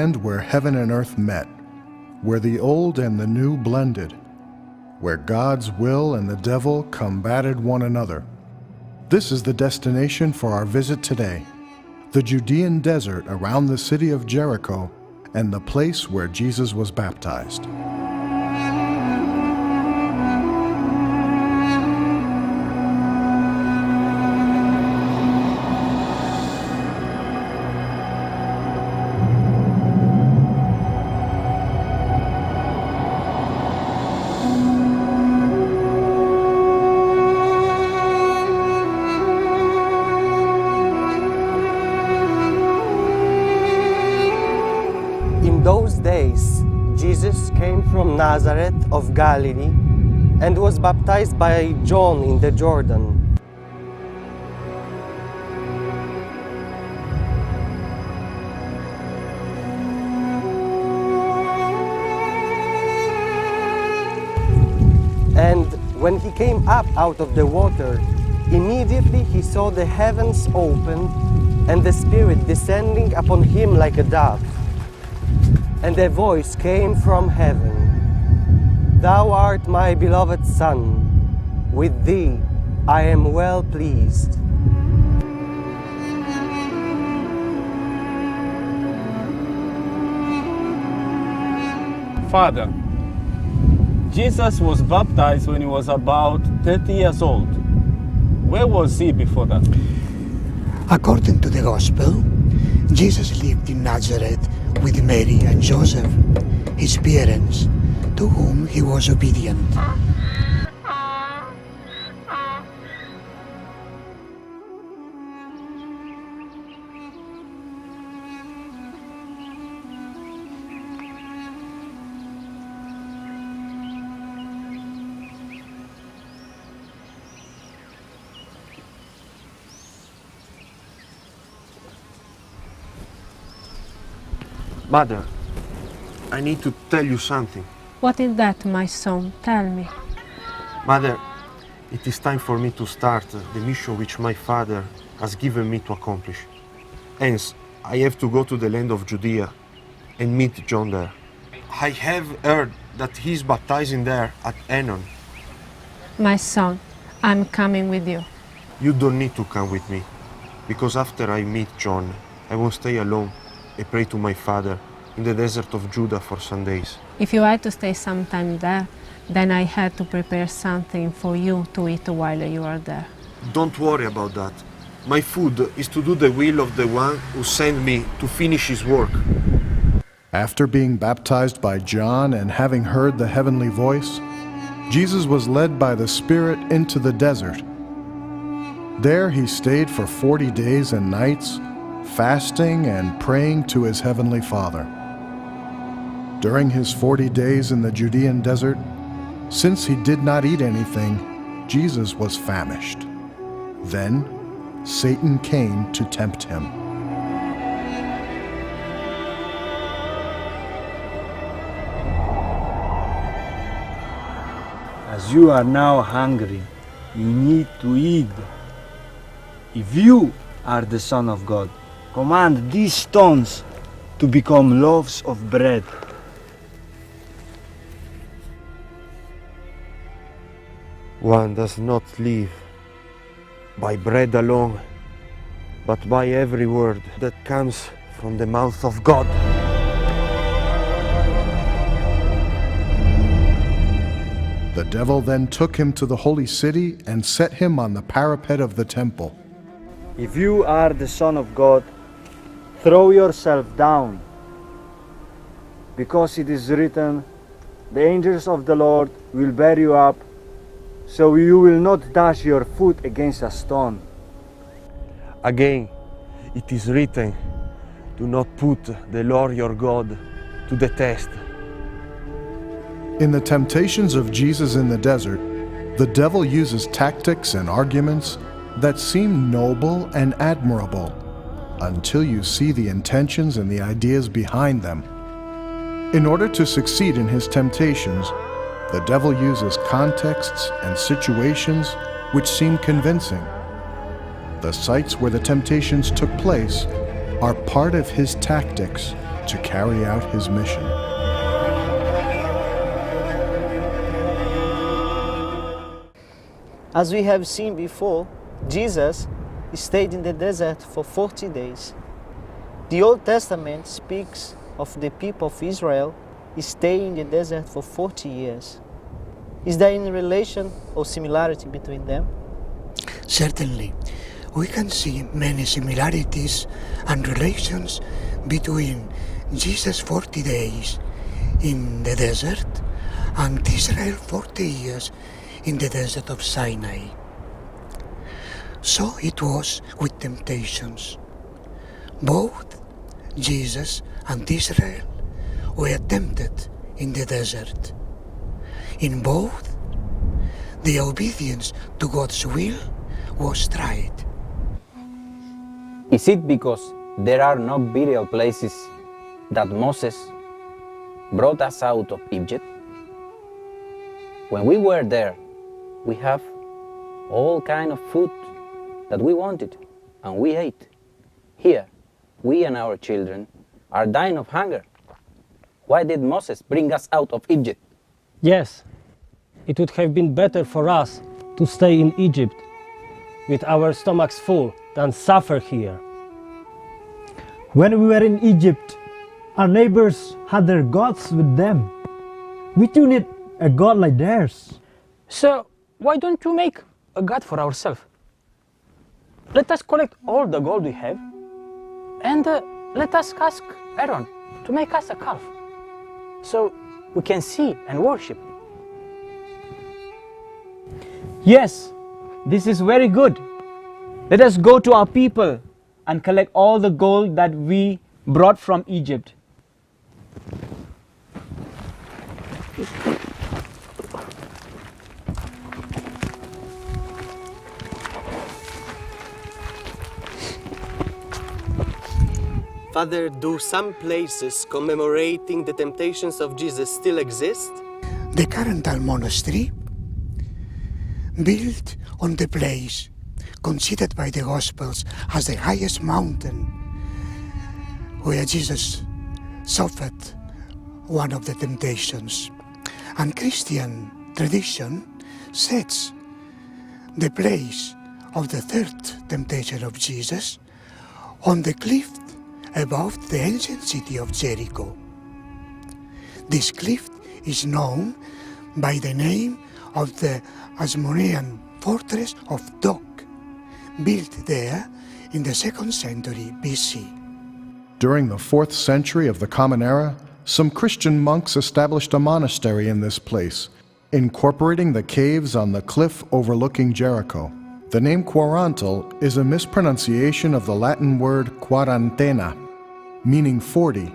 land where heaven and earth met, where the old and the new blended, where God's will and the devil combated one another. This is the destination for our visit today, the Judean desert around the city of Jericho and the place where Jesus was baptized. In those days, Jesus came from Nazareth of Galilee and was baptized by John in the Jordan. And when he came up out of the water, immediately he saw the heavens opened and the Spirit descending upon him like a dove. And a voice came from heaven, "Thou art my beloved Son, with thee I am well pleased." Father, Jesus was baptized when he was about 30 years old. Where was he before that? According to the Gospel, Jesus lived in Nazareth with Mary and Joseph, his parents, to whom he was obedient. Mother, I need to tell you something. What is that, my son? Tell me. Mother, it is time for me to start the mission which my father has given me to accomplish. Hence, I have to go to the land of Judea and meet John there. I have heard that he is baptizing there at Enon. My son, I'm coming with you. You don't need to come with me, because after I meet John, I won't stay alone and pray to my father in the desert of Judah for some days. If you had to stay some time there, then I had to prepare something for you to eat while you are there. Don't worry about that. My food is to do the will of the one who sent me to finish his work. After being baptized by John and having heard the heavenly voice, Jesus was led by the Spirit into the desert. There he stayed for 40 days and nights, fasting and praying to his heavenly Father. During his 40 days in the Judean desert, since he did not eat anything, Jesus was famished. Then Satan came to tempt him. As you are now hungry, you need to eat. If you are the Son of God, command these stones to become loaves of bread. One does not live by bread alone, but by every word that comes from the mouth of God. The devil then took him to the holy city and set him on the parapet of the temple. If you are the Son of God, throw yourself down, because it is written, "The angels of the Lord will bear you up, so you will not dash your foot against a stone." Again, it is written, "Do not put the Lord your God to the test." In the temptations of Jesus in the desert, the devil uses tactics and arguments that seem noble and admirable until you see the intentions and the ideas behind them. In order to succeed in his temptations, the devil uses contexts and situations which seem convincing. The sites where the temptations took place are part of his tactics to carry out his mission. As we have seen before, Jesus stayed in the desert for 40 days. The Old Testament speaks of the people of Israel staying in the desert for 40 years. Is there any relation or similarity between them? Certainly, we can see many similarities and relations between Jesus' 40 days in the desert and Israel 40 years in the desert of Sinai. So it was with temptations. Both Jesus and Israel were tempted in the desert. In both, the obedience to God's will was tried. Is it because there are no burial places that Moses brought us out of Egypt? When we were there, we have all kind of food that we wanted, and we ate. Here, we and our children are dying of hunger. Why did Moses bring us out of Egypt? Yes, it would have been better for us to stay in Egypt with our stomachs full than suffer here. When we were in Egypt, our neighbors had their gods with them. We too need a god like theirs. So why don't you make a god for ourselves? Let us collect all the gold we have and let us ask Aaron to make us a calf so we can see and worship. Yes, this is very good. Let us go to our people and collect all the gold that we brought from Egypt. Father, do some places commemorating the temptations of Jesus still exist? The Carental monastery, built on the place considered by the Gospels as the highest mountain where Jesus suffered one of the temptations. And Christian tradition sets the place of the third temptation of Jesus on the cliff above the ancient city of Jericho. This cliff is known by the name of the Asmonean fortress of Dok, built there in the 2nd century BC. During the 4th century of the Common Era, some Christian monks established a monastery in this place, incorporating the caves on the cliff overlooking Jericho. The name Quarantal is a mispronunciation of the Latin word quarantena, meaning 40,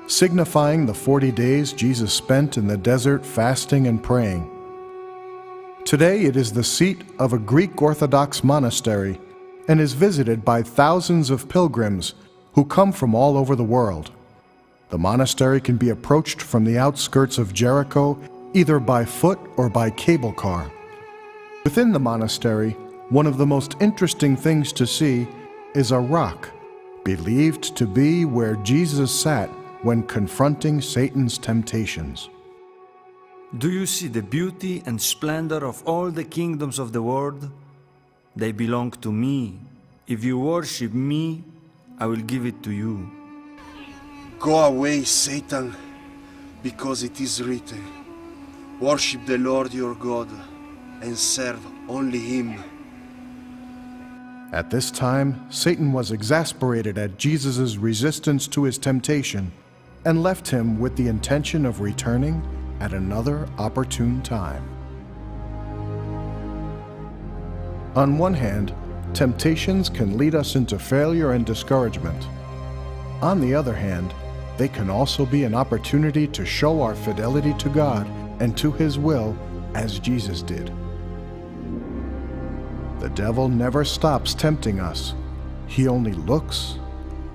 signifying the 40 days Jesus spent in the desert fasting and praying. Today it is the seat of a Greek Orthodox monastery and is visited by thousands of pilgrims who come from all over the world. The monastery can be approached from the outskirts of Jericho either by foot or by cable car. Within the monastery, one of the most interesting things to see is a rock, believed to be where Jesus sat when confronting Satan's temptations. Do you see the beauty and splendor of all the kingdoms of the world? They belong to me. If you worship me, I will give it to you. Go away, Satan, because it is written, worship the Lord your God and serve only him. At this time, Satan was exasperated at Jesus' resistance to his temptation and left him with the intention of returning at another opportune time. On one hand, temptations can lead us into failure and discouragement. On the other hand, they can also be an opportunity to show our fidelity to God and to His will as Jesus did. The devil never stops tempting us. He only looks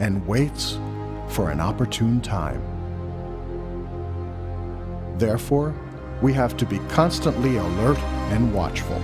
and waits for an opportune time. Therefore, we have to be constantly alert and watchful.